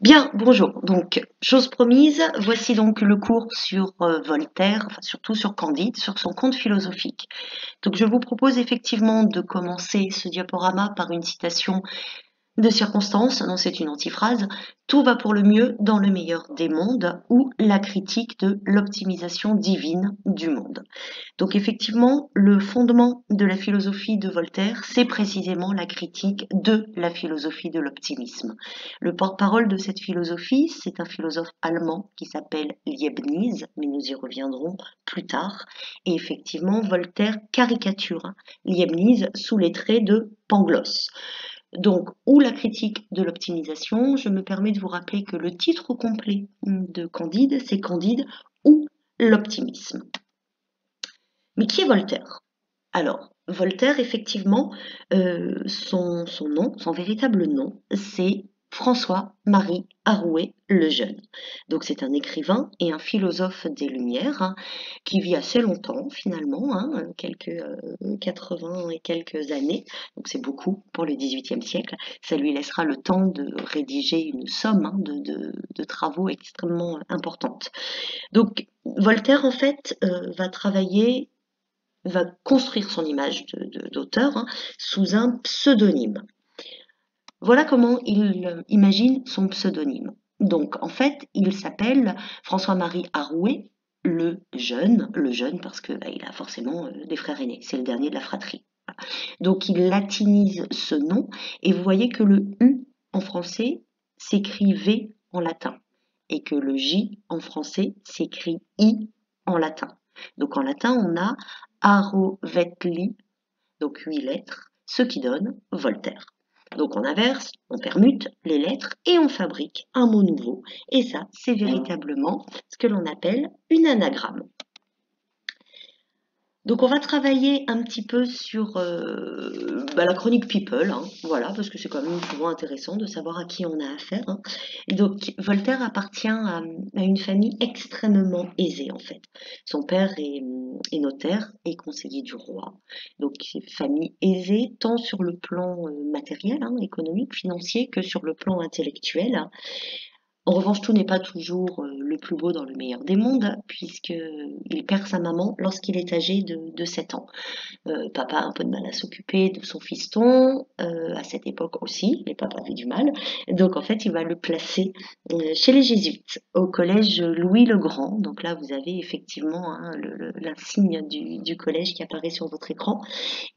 Bien, bonjour. Donc, chose promise, voici donc le cours sur Voltaire, enfin surtout sur Candide, sur son conte philosophique. Donc, je vous propose effectivement de commencer ce diaporama par une citation de circonstance, non, c'est une antiphrase. Tout va pour le mieux dans le meilleur des mondes, ou la critique de l'optimisation divine du monde. Donc effectivement, le fondement de la philosophie de Voltaire, c'est précisément la critique de la philosophie de l'optimisme. Le porte-parole de cette philosophie, c'est un philosophe allemand qui s'appelle Leibniz, mais nous y reviendrons plus tard. Et effectivement, Voltaire caricature Leibniz sous les traits de Pangloss. Donc, ou la critique de l'optimisation, je me permets de vous rappeler que le titre complet de Candide, c'est Candide ou l'optimisme. Mais qui est Voltaire? Alors, Voltaire, effectivement, son nom, son véritable nom, c'est François-Marie Arouet le Jeune. Donc c'est un écrivain et un philosophe des Lumières qui vit assez longtemps finalement, quelques 80 et quelques années. Donc c'est beaucoup pour le XVIIIe siècle. Ça lui laissera le temps de rédiger une somme de travaux extrêmement importante. Donc Voltaire en fait va construire son image d'auteur sous un pseudonyme. Voilà comment il imagine son pseudonyme. Donc, en fait, il s'appelle François-Marie Arouet, le jeune parce qu'il a forcément des frères aînés, c'est le dernier de la fratrie. Donc, il latinise ce nom, et vous voyez que le U en français s'écrit V en latin, et que le J en français s'écrit I en latin. Donc, en latin, on a Arovetli, donc 8 lettres, ce qui donne Voltaire. Donc on inverse, on permute les lettres et on fabrique un mot nouveau. Et ça, c'est véritablement ce que l'on appelle une anagramme. Donc on va travailler un petit peu sur la chronique People, voilà, parce que c'est quand même souvent intéressant de savoir à qui on a affaire. Donc Voltaire appartient à une famille extrêmement aisée en fait. Son père est notaire et conseiller du roi. Donc c'est une famille aisée tant sur le plan matériel, économique, financier, que sur le plan intellectuel. En revanche, tout n'est pas toujours le plus beau dans le meilleur des mondes, puisqu'il perd sa maman lorsqu'il est âgé de 7 ans. Papa a un peu de mal à s'occuper de son fiston, à cette époque aussi, les papas avaient du mal. Donc en fait, il va le placer chez les jésuites, au collège Louis le Grand. Donc là, vous avez effectivement l'insigne du collège qui apparaît sur votre écran.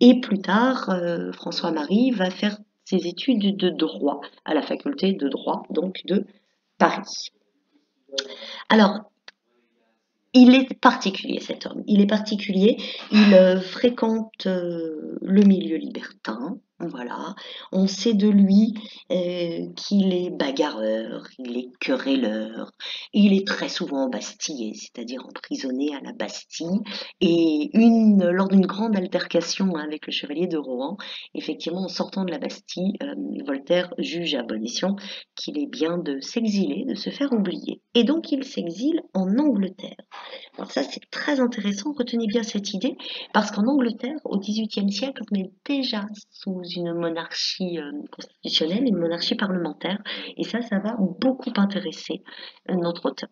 Et plus tard, François-Marie va faire ses études de droit à la faculté de droit, donc de Paris. Alors, il est particulier cet homme, il est particulier, il fréquente le milieu libertin, voilà. On sait de lui qu'il est bagarreur, il est querelleur, il est très souvent embastillé, c'est-à-dire emprisonné à la Bastille. Et lors d'une grande altercation avec le chevalier de Rohan, effectivement, en sortant de la Bastille, Voltaire juge à bon escient qu'il est bien de s'exiler, de se faire oublier. Et donc il s'exile en Angleterre. Alors ça, c'est très intéressant, retenez bien cette idée, parce qu'en Angleterre, au XVIIIe siècle, on est déjà sous une monarchie constitutionnelle, une monarchie parlementaire, et ça va beaucoup intéresser notre auteur.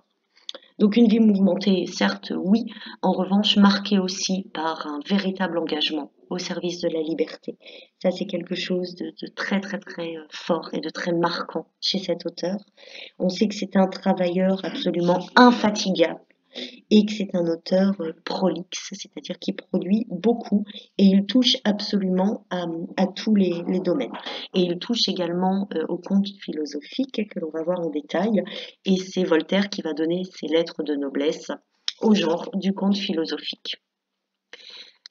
Donc une vie mouvementée, certes, oui, en revanche marquée aussi par un véritable engagement au service de la liberté. Ça, c'est quelque chose de très très très fort et de très marquant chez cet auteur. On sait que c'est un travailleur absolument infatigable et que c'est un auteur prolixe, c'est-à-dire qu'il produit beaucoup et il touche absolument à tous les domaines. Et il touche également au conte philosophique que l'on va voir en détail, et c'est Voltaire qui va donner ses lettres de noblesse au genre du conte philosophique.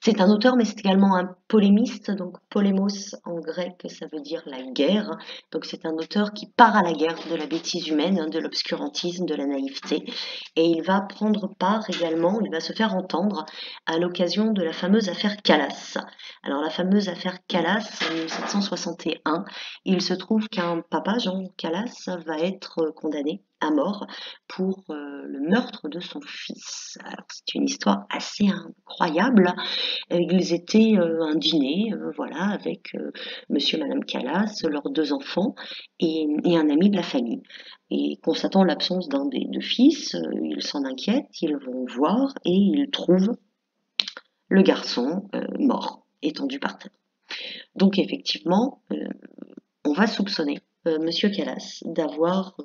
C'est un auteur, mais c'est également un polémiste, donc polémos en grec, ça veut dire la guerre. Donc c'est un auteur qui part à la guerre de la bêtise humaine, de l'obscurantisme, de la naïveté. Et il va prendre part également, il va se faire entendre à l'occasion de la fameuse affaire Calas. Alors la fameuse affaire Calas, en 1761, il se trouve qu'un papa, Jean Calas, va être condamné à mort pour le meurtre de son fils. Alors c'est une histoire assez incroyable. Ils étaient un dîner, voilà, avec monsieur et madame Callas, leurs 2 enfants et un ami de la famille. Et constatant l'absence d'un des 2 fils, ils s'en inquiètent, ils vont voir et ils trouvent le garçon mort, étendu par terre. Donc effectivement, on va soupçonner monsieur Callas d'avoir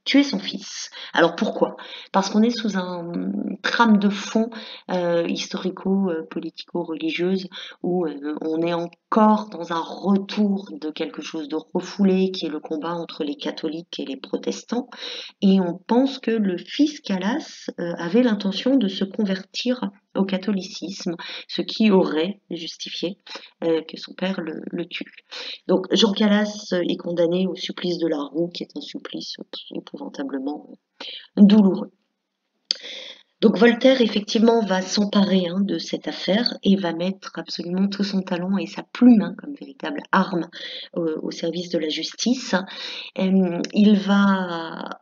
tuer son fils. Alors pourquoi? Parce qu'on est sous un trame de fond historico-politico-religieuse où on est encore dans un retour de quelque chose de refoulé qui est le combat entre les catholiques et les protestants. Et on pense que le fils Calas avait l'intention de se convertir au catholicisme, ce qui aurait justifié que son père le tue. Donc Jean Calas est condamné au supplice de la roue, qui est un supplice épouvantablement douloureux. Donc Voltaire, effectivement, va s'emparer de cette affaire et va mettre absolument tout son talent et sa plume comme véritable arme au service de la justice. Il va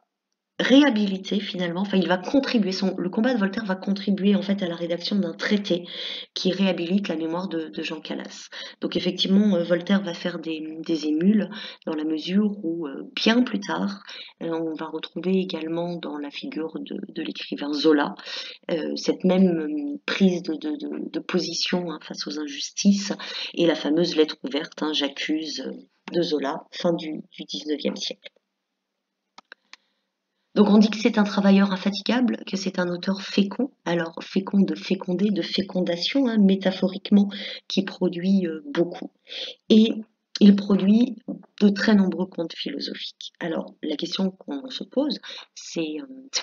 réhabiliter finalement, enfin il va contribuer, le combat de Voltaire va contribuer en fait à la rédaction d'un traité qui réhabilite la mémoire de Jean Calas. Donc effectivement, Voltaire va faire des émules dans la mesure où bien plus tard, on va retrouver également dans la figure de l'écrivain Zola cette même prise de position face aux injustices et la fameuse lettre ouverte, j'accuse de Zola, fin du 19e siècle. Donc on dit que c'est un travailleur infatigable, que c'est un auteur fécond, alors fécond de féconder, de fécondation, métaphoriquement, qui produit beaucoup. Et il produit de très nombreux contes philosophiques. Alors la question qu'on se pose, c'est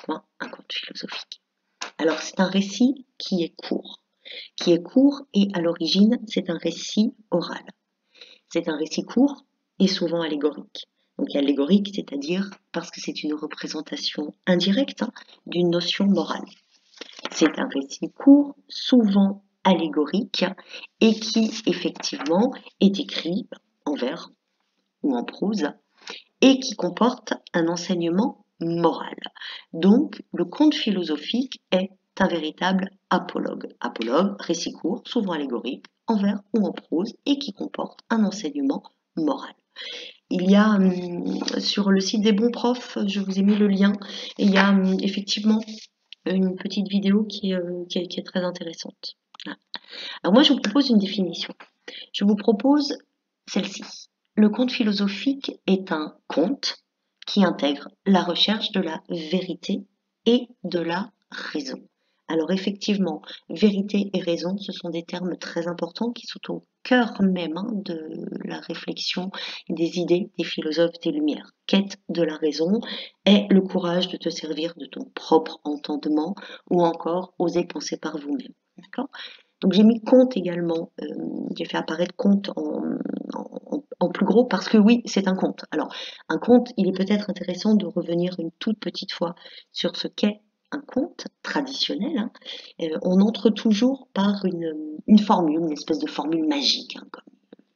quoi un conte philosophique? Alors c'est un récit qui est court et à l'origine c'est un récit oral. C'est un récit court et souvent allégorique. Donc allégorique, c'est-à-dire parce que c'est une représentation indirecte d'une notion morale. C'est un récit court, souvent allégorique, et qui effectivement est écrit en vers ou en prose, et qui comporte un enseignement moral. Donc le conte philosophique est un véritable apologue. Apologue, récit court, souvent allégorique, en vers ou en prose, et qui comporte un enseignement moral. Il y a sur le site des bons profs, je vous ai mis le lien, et il y a effectivement une petite vidéo qui est très intéressante. Alors moi je vous propose une définition. Je vous propose celle-ci. Le conte philosophique est un conte qui intègre la recherche de la vérité et de la raison. Alors effectivement, vérité et raison, ce sont des termes très importants qui sont au cœur même de la réflexion des idées des philosophes des Lumières. Quête de la raison est le courage de te servir de ton propre entendement ou encore oser penser par vous-même. D'accord ? Donc j'ai mis conte également, j'ai fait apparaître conte en plus gros parce que oui, c'est un conte. Alors un conte, il est peut-être intéressant de revenir une toute petite fois sur ce qu'est un conte traditionnel. On entre toujours par une formule, une espèce de formule magique, comme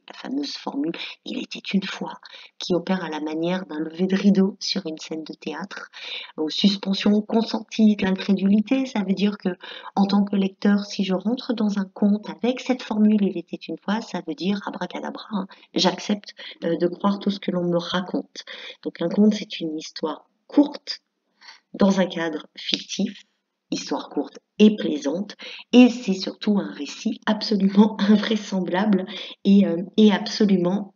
la fameuse formule « il était une fois », qui opère à la manière d'un lever de rideau sur une scène de théâtre, aux suspensions consenties de l'incrédulité. Ça veut dire que, en tant que lecteur, si je rentre dans un conte avec cette formule « il était une fois », ça veut dire abracadabra, j'accepte de croire tout ce que l'on me raconte. Donc un conte, c'est une histoire courte, dans un cadre fictif, histoire courte et plaisante, et c'est surtout un récit absolument invraisemblable et absolument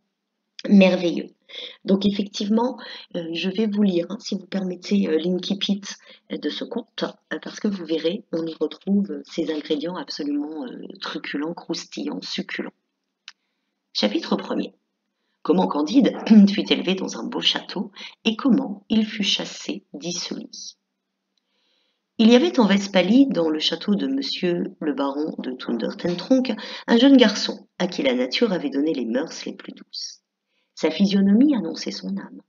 merveilleux. Donc effectivement, je vais vous lire, si vous permettez, l'incipit de ce conte, parce que vous verrez, on y retrouve ces ingrédients absolument truculents, croustillants, succulents. Chapitre 1er. Comment Candide fut élevé dans un beau château, et comment il fut chassé d'ici. Il y avait en Westphalie, dans le château de monsieur le baron de Thundertentronckh, un jeune garçon à qui la nature avait donné les mœurs les plus douces. Sa physionomie annonçait son âme.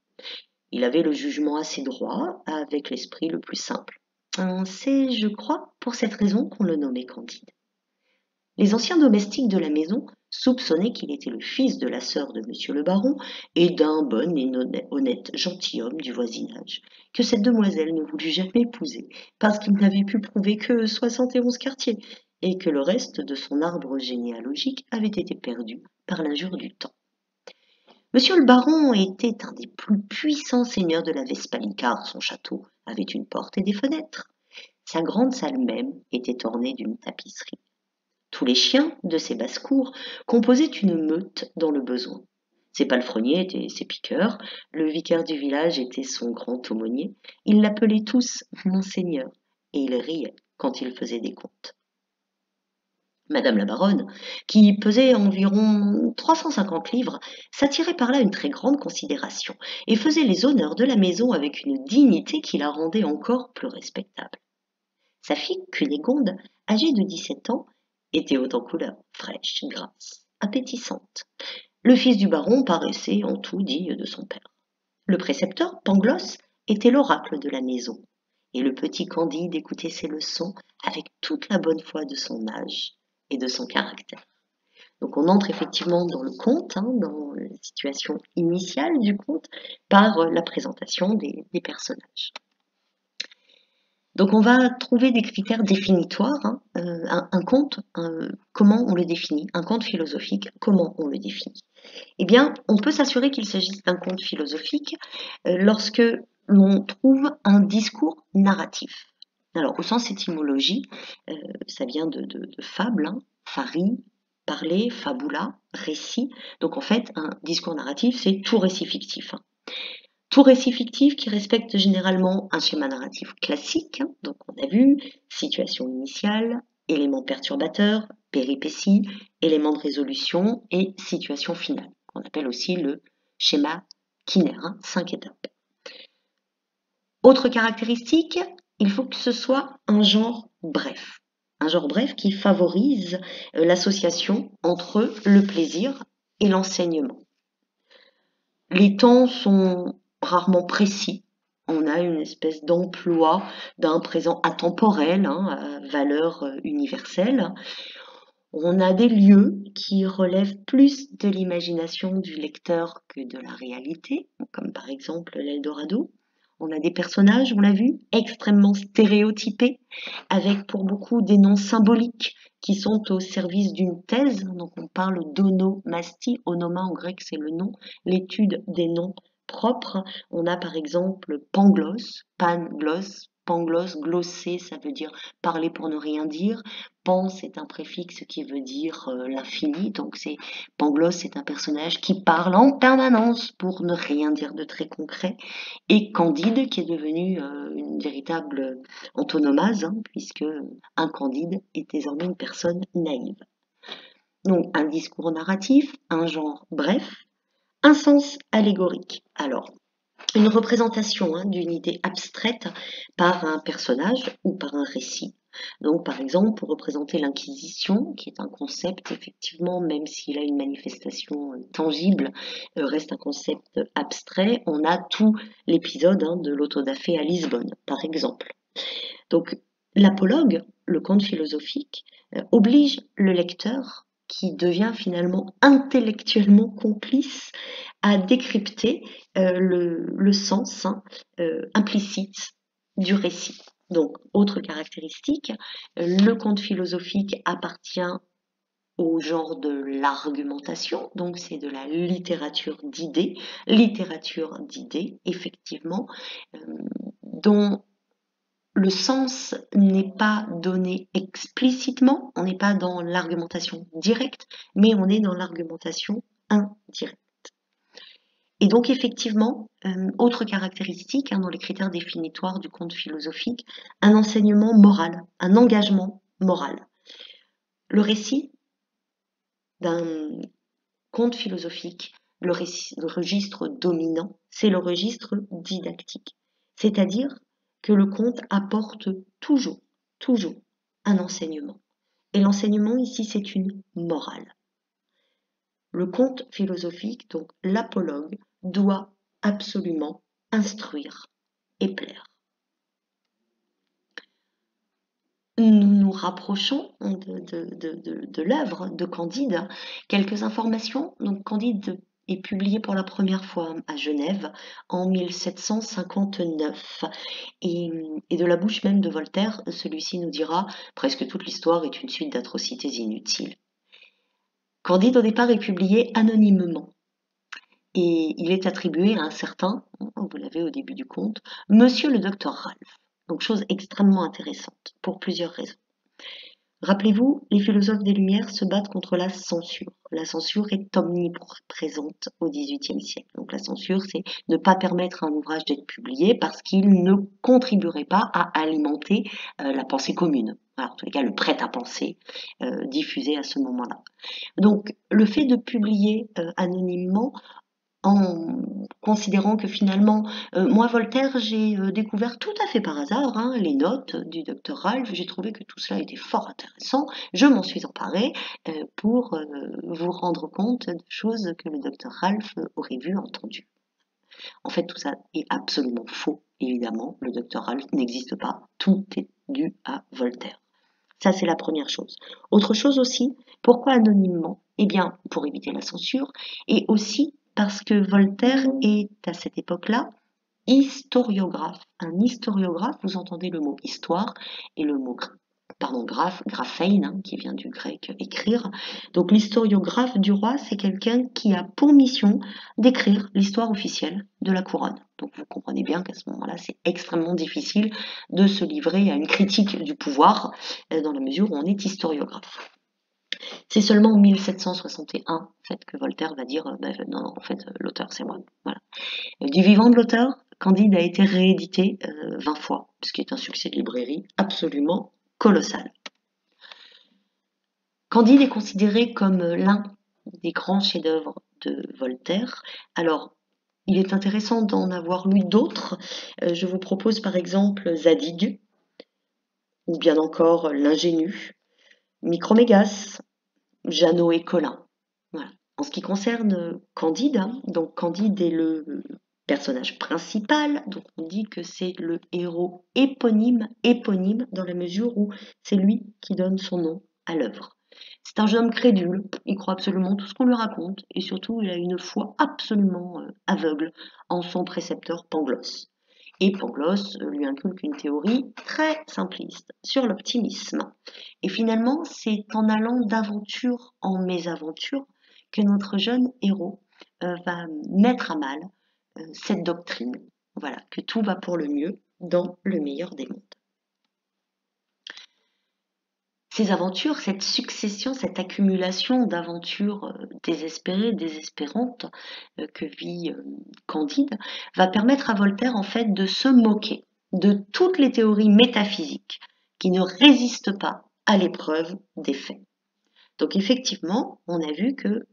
Il avait le jugement assez droit, avec l'esprit le plus simple. C'est, je crois, pour cette raison qu'on le nommait Candide. Les anciens domestiques de la maison soupçonnait qu'il était le fils de la sœur de monsieur le baron et d'un bon et honnête gentilhomme du voisinage, que cette demoiselle ne voulut jamais épouser, parce qu'il n'avait pu prouver que 71 quartiers, et que le reste de son arbre généalogique avait été perdu par l'injure du temps. Monsieur le baron était un des plus puissants seigneurs de la Vespalique, car son château avait une porte et des fenêtres. Sa grande salle même était ornée d'une tapisserie. Tous les chiens de ses basses-cours composaient une meute dans le besoin. Ses palefreniers étaient ses piqueurs, le vicaire du village était son grand aumônier. Ils l'appelaient tous Monseigneur, et il riait quand il faisait des comptes. Madame la baronne, qui pesait environ 350 livres, s'attirait par là une très grande considération et faisait les honneurs de la maison avec une dignité qui la rendait encore plus respectable. Sa fille Cunégonde, âgée de 17 ans, était haute en couleur, fraîche, grasse, appétissante. Le fils du baron paraissait en tout digne de son père. Le précepteur, Pangloss, était l'oracle de la maison, et le petit Candide écoutait ses leçons avec toute la bonne foi de son âge et de son caractère. Donc on entre effectivement dans le conte, dans la situation initiale du conte, par la présentation des personnages. Donc on va trouver des critères définitoires. Un conte, comment on le définit? Un conte philosophique, comment on le définit? Eh bien, on peut s'assurer qu'il s'agisse d'un conte philosophique lorsque l'on trouve un discours narratif. Alors, au sens étymologie, ça vient de fable, fari, parler, fabula, récit. Donc en fait, un discours narratif, c'est tout récit fictif. Tout récit fictif qui respecte généralement un schéma narratif classique, donc on a vu, situation initiale, éléments perturbateurs, péripéties, éléments de résolution et situation finale, qu'on appelle aussi le schéma Kinner, 5 étapes. Autre caractéristique, il faut que ce soit un genre bref. Un genre bref qui favorise l'association entre le plaisir et l'enseignement. Les temps sont rarement précis. On a une espèce d'emploi d'un présent atemporel, à valeur universelle. On a des lieux qui relèvent plus de l'imagination du lecteur que de la réalité, comme par exemple l'Eldorado. On a des personnages, on l'a vu, extrêmement stéréotypés, avec pour beaucoup des noms symboliques qui sont au service d'une thèse. Donc on parle d'onomastie, onoma en grec c'est le nom, l'étude des noms propres. On a par exemple Pangloss, Pangloss, Pangloss, glosser, ça veut dire parler pour ne rien dire. Pan, c'est un préfixe qui veut dire l'infini, donc Pangloss, c'est un personnage qui parle en permanence pour ne rien dire de très concret. Et Candide, qui est devenu une véritable antonomase, puisque un Candide est désormais une personne naïve. Donc un discours narratif, un genre bref, un sens allégorique. Alors, une représentation d'une idée abstraite par un personnage ou par un récit. Donc, par exemple, pour représenter l'Inquisition, qui est un concept, effectivement, même s'il a une manifestation tangible, reste un concept abstrait, on a tout l'épisode de l'autodafé à Lisbonne, par exemple. Donc, l'apologue, le conte philosophique, oblige le lecteur, qui devient finalement intellectuellement complice, à décrypter le sens implicite du récit. Donc, autre caractéristique, le conte philosophique appartient au genre de l'argumentation, donc c'est de la littérature d'idées, effectivement, dont le sens n'est pas donné explicitement, on n'est pas dans l'argumentation directe, mais on est dans l'argumentation indirecte. Et donc effectivement, autre caractéristique dans les critères définitoires du conte philosophique, un enseignement moral, un engagement moral. Le récit d'un conte philosophique, le registre dominant, c'est le registre didactique. C'est-à-dire que le conte apporte toujours un enseignement. Et l'enseignement ici, c'est une morale. Le conte philosophique, donc l'apologue, doit absolument instruire et plaire. nous nous rapprochons de l'œuvre de Candide. Quelques informations. Donc, Candide est publié pour la première fois à Genève en 1759. Et de la bouche même de Voltaire, celui-ci nous dira presque toute l'histoire est une suite d'atrocités inutiles. Candide, au départ, est publié anonymement. Et il est attribué à un certain, vous l'avez au début du conte, Monsieur le docteur Ralph. Donc, chose extrêmement intéressante, pour plusieurs raisons. Rappelez-vous, les philosophes des Lumières se battent contre la censure. La censure est omniprésente au XVIIIe siècle. Donc la censure, c'est ne pas permettre à un ouvrage d'être publié parce qu'il ne contribuerait pas à alimenter la pensée commune. Alors, en tous les cas, le prêt-à-penser diffusé à ce moment-là. Donc le fait de publier anonymement, en considérant que finalement, moi Voltaire, j'ai découvert tout à fait par hasard les notes du docteur Ralph, j'ai trouvé que tout cela était fort intéressant, je m'en suis emparée pour vous rendre compte de choses que le docteur Ralph aurait vues, entendues. En fait, tout ça est absolument faux, évidemment, le docteur Ralph n'existe pas, tout est dû à Voltaire. Ça, c'est la première chose. Autre chose aussi, pourquoi anonymement? Eh bien, pour éviter la censure, et aussi parce que Voltaire est, à cette époque-là, historiographe. Un historiographe, vous entendez le mot histoire et le mot graphein, qui vient du grec écrire. Donc l'historiographe du roi, c'est quelqu'un qui a pour mission d'écrire l'histoire officielle de la couronne. Donc vous comprenez bien qu'à ce moment-là, c'est extrêmement difficile de se livrer à une critique du pouvoir dans la mesure où on est historiographe. C'est seulement en 1761 en fait, que Voltaire va dire non, en fait, l'auteur, c'est moi. Voilà. Du vivant de l'auteur, Candide a été réédité 20 fois, ce qui est un succès de librairie absolument colossal. Candide est considéré comme l'un des grands chefs-d'œuvre de Voltaire. Alors, il est intéressant d'en avoir lu d'autres. Je vous propose par exemple Zadig, ou bien encore L'Ingénu, Micromégas, Jeannot et Colin. Voilà. En ce qui concerne Candide, donc Candide est le personnage principal, donc on dit que c'est le héros éponyme dans la mesure où c'est lui qui donne son nom à l'œuvre. C'est un jeune homme crédule, il croit absolument tout ce qu'on lui raconte et surtout il a une foi absolument aveugle en son précepteur Pangloss. Et Pangloss lui inculque une théorie très simpliste sur l'optimisme. Et finalement, c'est en allant d'aventure en mésaventure que notre jeune héros va mettre à mal cette doctrine. Voilà, que tout va pour le mieux dans le meilleur des mondes. Ces aventures, cette succession, cette accumulation d'aventures désespérées, désespérantes que vit Candide, va permettre à Voltaire en fait de se moquer de toutes les théories métaphysiques qui ne résistent pas à l'épreuve des faits. Donc effectivement, on a vu que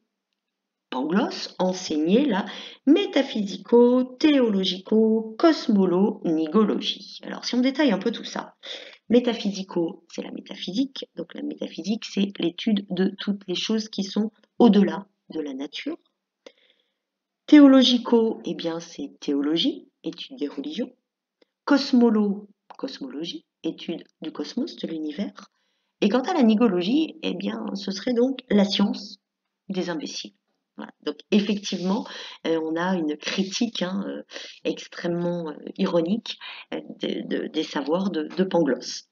Pangloss enseignait la métaphysico-théologico-cosmolo-nigologie. Alors si on détaille un peu tout ça, métaphysico, c'est la métaphysique. Donc la métaphysique, c'est l'étude de toutes les choses qui sont au-delà de la nature. Théologico, eh bien c'est théologie, étude des religions. Cosmolo, cosmologie, étude du cosmos, de l'univers. Et quant à la nigologie, eh bien ce serait donc la science des imbéciles. Voilà. Donc effectivement, on a une critique extrêmement ironique des savoirs de Pangloss.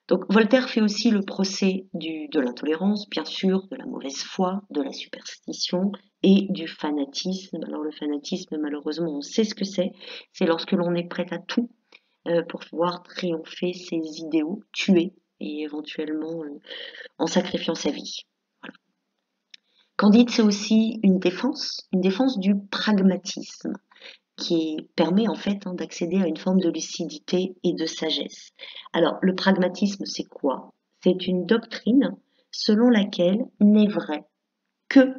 Donc Voltaire fait aussi le procès de l'intolérance, bien sûr, de la mauvaise foi, de la superstition et du fanatisme. Alors le fanatisme, malheureusement, on sait ce que c'est. C'est lorsque l'on est prêt à tout pour pouvoir triompher ses idéaux, tuer et éventuellement en sacrifiant sa vie. Voilà. Candide, c'est aussi une défense du pragmatisme qui permet en fait d'accéder à une forme de lucidité et de sagesse. Alors, le pragmatisme, c'est quoi? C'est une doctrine selon laquelle n'est vrai que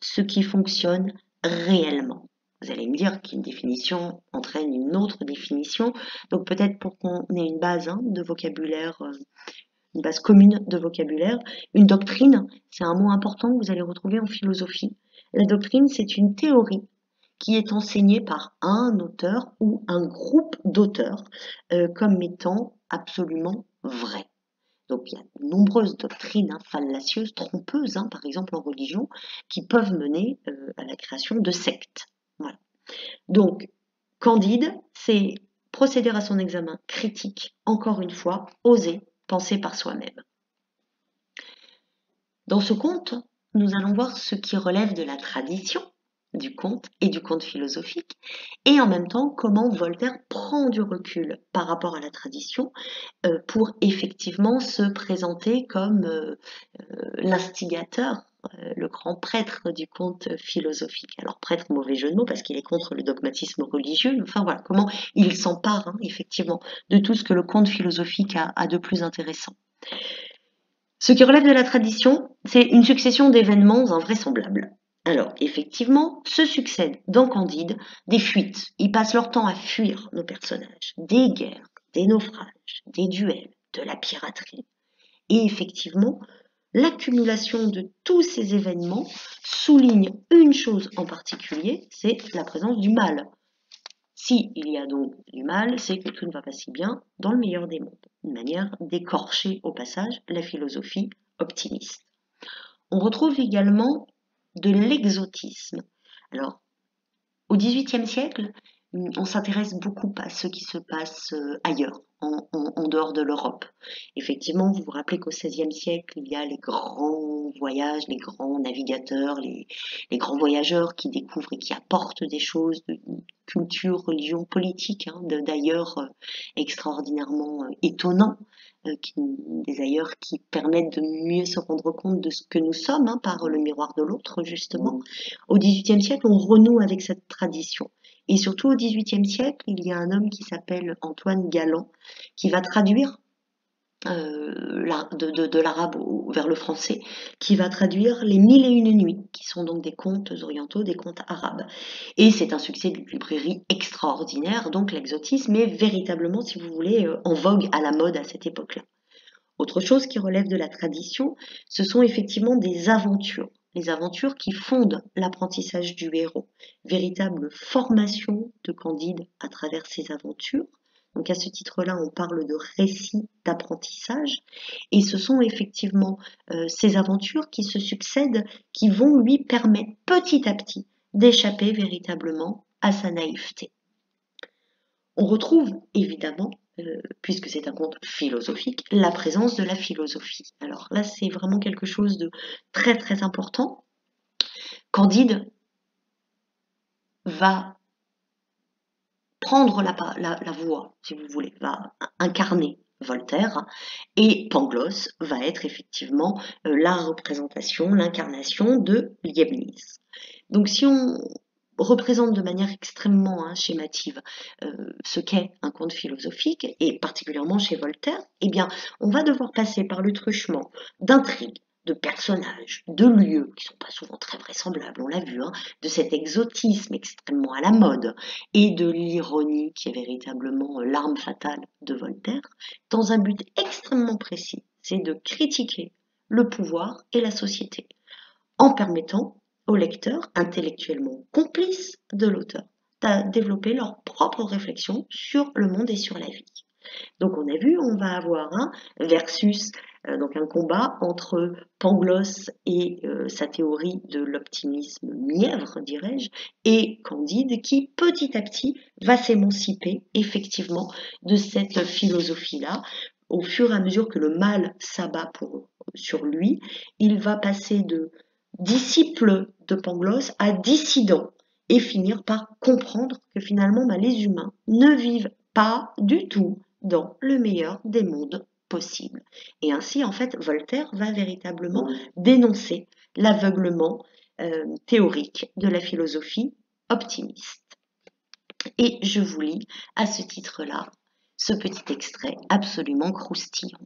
ce qui fonctionne réellement. Vous allez me dire qu'une définition entraîne une autre définition, donc peut-être pour qu'on ait une base de vocabulaire, une base commune de vocabulaire. Une doctrine, c'est un mot important que vous allez retrouver en philosophie. La doctrine, c'est une théorie qui est enseignée par un auteur ou un groupe d'auteurs comme étant absolument vrai. Donc il y a de nombreuses doctrines fallacieuses, trompeuses, par exemple en religion, qui peuvent mener à la création de sectes. Voilà. Donc, Candide, c'est procéder à son examen critique, encore une fois, oser penser par soi-même. Dans ce conte, nous allons voir ce qui relève de la tradition du conte et du conte philosophique, et en même temps comment Voltaire prend du recul par rapport à la tradition pour effectivement se présenter comme l'instigateur, le grand prêtre du conte philosophique. Alors prêtre, mauvais jeu de mots parce qu'il est contre le dogmatisme religieux, enfin voilà, comment il s'empare effectivement de tout ce que le conte philosophique a de plus intéressant. Ce qui relève de la tradition, c'est une succession d'événements invraisemblables. Alors, effectivement, se succèdent dans Candide des fuites. Ils passent leur temps à fuir nos personnages, des guerres, des naufrages, des duels, de la piraterie. Et effectivement, l'accumulation de tous ces événements souligne une chose en particulier, c'est la présence du mal. Si il y a donc du mal, c'est que tout ne va pas si bien dans le meilleur des mondes. Une manière d'écorcher au passage la philosophie optimiste. On retrouve également de l'exotisme. Alors, au XVIIIe siècle, on s'intéresse beaucoup à ce qui se passe ailleurs, en dehors de l'Europe. Effectivement, vous vous rappelez qu'au XVIe siècle, il y a les grands voyages, les grands navigateurs, les grands voyageurs qui découvrent et qui apportent des choses de culture, religion, politique, d'ailleurs extraordinairement étonnants, des ailleurs qui permettent de mieux se rendre compte de ce que nous sommes par le miroir de l'autre, justement. Au XVIIIe siècle, on renoue avec cette tradition. Et surtout au XVIIIe siècle, il y a un homme qui s'appelle Antoine Galland, qui va traduire de l'arabe vers le français, qui va traduire les 1001 nuits, qui sont donc des contes orientaux, des contes arabes. Et c'est un succès d'une librairie extraordinaire, donc l'exotisme est véritablement, si vous voulez, en vogue à la mode à cette époque-là. Autre chose qui relève de la tradition, ce sont effectivement des aventures. Les aventures qui fondent l'apprentissage du héros. Véritable formation de Candide à travers ces aventures. Donc à ce titre-là, on parle de récit d'apprentissage. Et ce sont effectivement ces aventures qui se succèdent, qui vont lui permettre petit à petit d'échapper véritablement à sa naïveté. On retrouve évidemment, puisque c'est un conte philosophique, la présence de la philosophie. Alors là, c'est vraiment quelque chose de très très important. Candide va prendre la voix, si vous voulez, va incarner Voltaire, et Pangloss va être effectivement la représentation, l'incarnation de Leibniz. Donc si on représente de manière extrêmement schémative ce qu'est un conte philosophique, et particulièrement chez Voltaire, eh bien, on va devoir passer par le truchement d'intrigues, de personnages, de lieux qui ne sont pas souvent très vraisemblables, on l'a vu, de cet exotisme extrêmement à la mode, et de l'ironie qui est véritablement l'arme fatale de Voltaire, dans un but extrêmement précis, c'est de critiquer le pouvoir et la société, en permettant aux lecteurs intellectuellement complices de l'auteur de développer leur propre réflexion sur le monde et sur la vie. Donc on a vu, on va avoir un versus, donc un combat entre Pangloss et sa théorie de l'optimisme mièvre, dirais-je, et Candide qui petit à petit va s'émanciper effectivement de cette philosophie-là. Au fur et à mesure que le mal s'abat sur lui, il va passer de disciple de Pangloss à dissident et finir par comprendre que finalement les humains ne vivent pas du tout dans le meilleur des mondes possibles. Et ainsi, en fait, Voltaire va véritablement dénoncer l'aveuglement théorique de la philosophie optimiste. Et je vous lis à ce titre-là ce petit extrait absolument croustillant.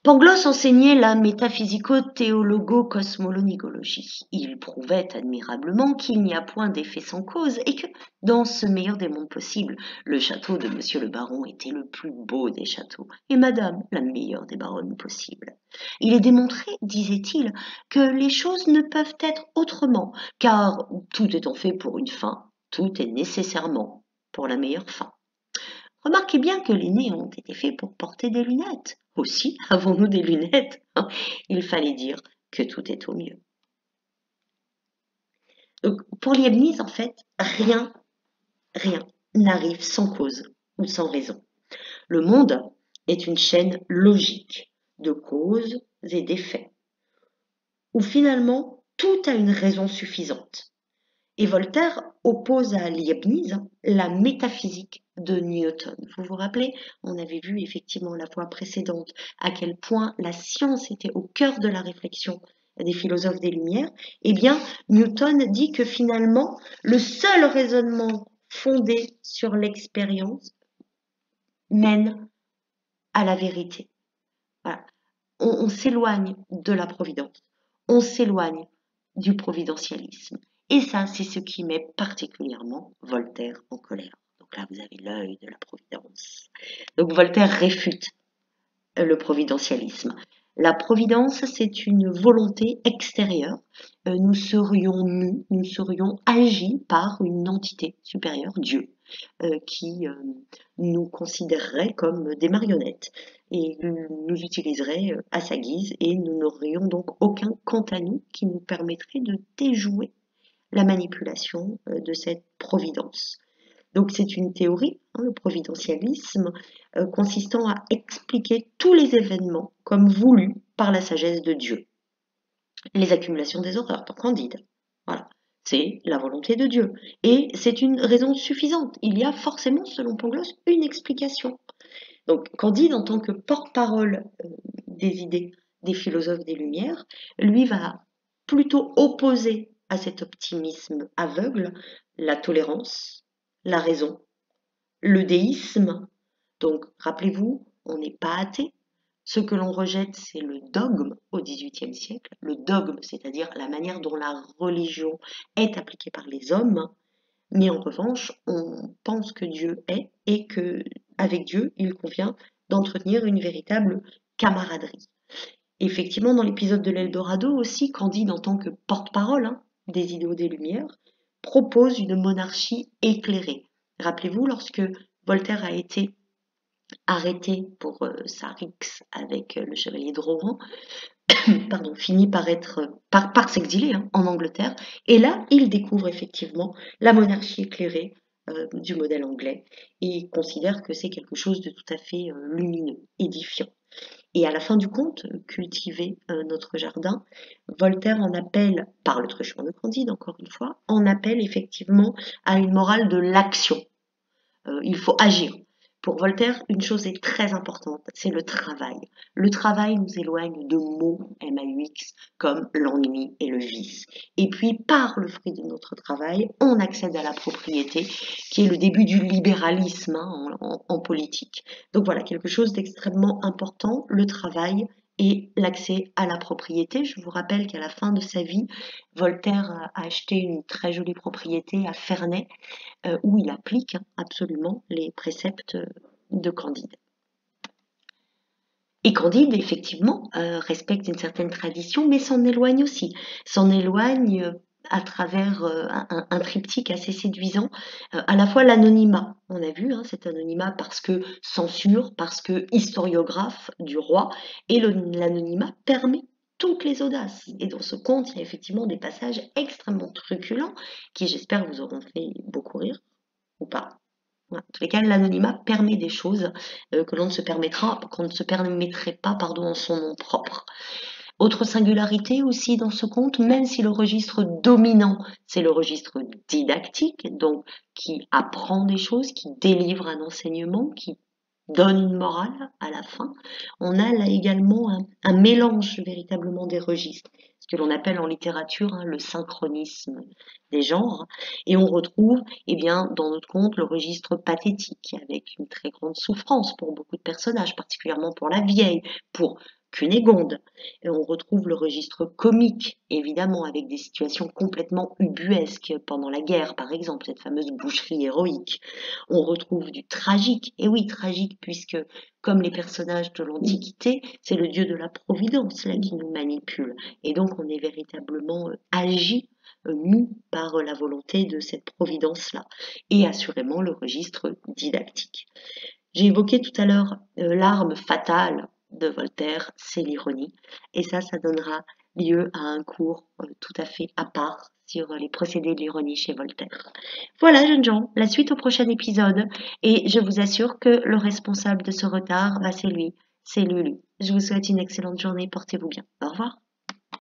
Pangloss enseignait la métaphysico-théologo-cosmolonigologie. Il prouvait admirablement qu'il n'y a point d'effet sans cause et que, dans ce meilleur des mondes possibles, le château de monsieur le baron était le plus beau des châteaux et madame la meilleure des baronnes possibles. Il est démontré, disait-il, que les choses ne peuvent être autrement, car tout étant fait pour une fin, tout est nécessairement pour la meilleure fin. Remarquez bien que les nez ont été faits pour porter des lunettes. Aussi, avons-nous des lunettes? Il fallait dire que tout est au mieux. Donc, pour Leibniz, en fait, rien n'arrive sans cause ou sans raison. Le monde est une chaîne logique de causes et d'effets, où finalement tout a une raison suffisante. Et Voltaire oppose à Leibniz la métaphysique de Newton. Vous vous rappelez, on avait vu effectivement la fois précédente à quel point la science était au cœur de la réflexion des philosophes des Lumières. Eh bien, Newton dit que finalement, le seul raisonnement fondé sur l'expérience mène à la vérité. Voilà. On s'éloigne de la providence, on s'éloigne du providentialisme. Et ça, c'est ce qui met particulièrement Voltaire en colère. Donc là, vous avez l'œil de la providence. Donc Voltaire réfute le providentialisme. La providence, c'est une volonté extérieure. Nous serions mus, nous serions agis par une entité supérieure, Dieu, qui nous considérerait comme des marionnettes et nous utiliserait à sa guise et nous n'aurions donc aucun quant à nous qui nous permettrait de déjouer la manipulation de cette providence. Donc c'est une théorie, le providentialisme, consistant à expliquer tous les événements comme voulus par la sagesse de Dieu. Les accumulations des horreurs, dans Candide. Voilà. C'est la volonté de Dieu. Et c'est une raison suffisante. Il y a forcément, selon Pangloss, une explication. Donc Candide, en tant que porte-parole des idées des philosophes des Lumières, lui va plutôt opposer à cet optimisme aveugle la tolérance, la raison, le déisme. Donc rappelez-vous, on n'est pas athée. Ce que l'on rejette, c'est le dogme au XVIIIe siècle. Le dogme, c'est-à-dire la manière dont la religion est appliquée par les hommes. Mais en revanche, on pense que Dieu est et que avec Dieu, il convient d'entretenir une véritable camaraderie. Effectivement, dans l'épisode de l'Eldorado aussi, Candide, en tant que porte-parole des idéaux des Lumières, propose une monarchie éclairée. Rappelez-vous, lorsque Voltaire a été arrêté pour sa rixe avec le chevalier de Rohan, finit par s'exiler en Angleterre. Et là, il découvre effectivement la monarchie éclairée du modèle anglais et considère que c'est quelque chose de tout à fait lumineux, édifiant. Et à la fin du conte, cultiver notre jardin, Voltaire en appelle, par le truchement de Candide encore une fois, en appelle effectivement à une morale de l'action. Il faut agir. Pour Voltaire, une chose est très importante, c'est le travail. Le travail nous éloigne de mots, M-A-U-X, comme l'ennui et le vice. Et puis, par le fruit de notre travail, on accède à la propriété, qui est le début du libéralisme en politique. Donc voilà, quelque chose d'extrêmement important, le travail et l'accès à la propriété. Je vous rappelle qu'à la fin de sa vie, Voltaire a acheté une très jolie propriété à Ferney, où il applique absolument les préceptes de Candide. Et Candide, effectivement, respecte une certaine tradition, mais s'en éloigne aussi. S'en éloigne à travers un triptyque assez séduisant, à la fois l'anonymat. On a vu cet anonymat parce que censure, parce que historiographe du roi, et l'anonymat permet toutes les audaces. Et dans ce conte, il y a effectivement des passages extrêmement truculents qui, j'espère, vous auront fait beaucoup rire, ou pas. Voilà. En tous les cas, l'anonymat permet des choses qu'on ne se permettrait pas, en son nom propre. Autre singularité aussi dans ce conte, même si le registre dominant, c'est le registre didactique, donc qui apprend des choses, qui délivre un enseignement, qui donne une morale à la fin, on a là également un mélange véritablement des registres, ce que l'on appelle en littérature le synchronisme des genres, et on retrouve dans notre conte le registre pathétique, avec une très grande souffrance pour beaucoup de personnages, particulièrement pour la vieille, pour Cunégonde. Et on retrouve le registre comique, évidemment, avec des situations complètement ubuesques pendant la guerre, par exemple, cette fameuse boucherie héroïque. On retrouve du tragique, et oui, tragique, puisque, comme les personnages de l'Antiquité, c'est le dieu de la Providence là qui nous manipule. Et donc, on est véritablement agi mu par la volonté de cette providence-là, et assurément le registre didactique. J'ai évoqué tout à l'heure l'arme fatale de Voltaire, c'est l'ironie, et ça donnera lieu à un cours tout à fait à part sur les procédés de l'ironie chez Voltaire. Voilà, jeunes gens, la suite au prochain épisode, et je vous assure que le responsable de ce retard, c'est lui, c'est Lulu. Je vous souhaite une excellente journée, portez-vous bien. Au revoir.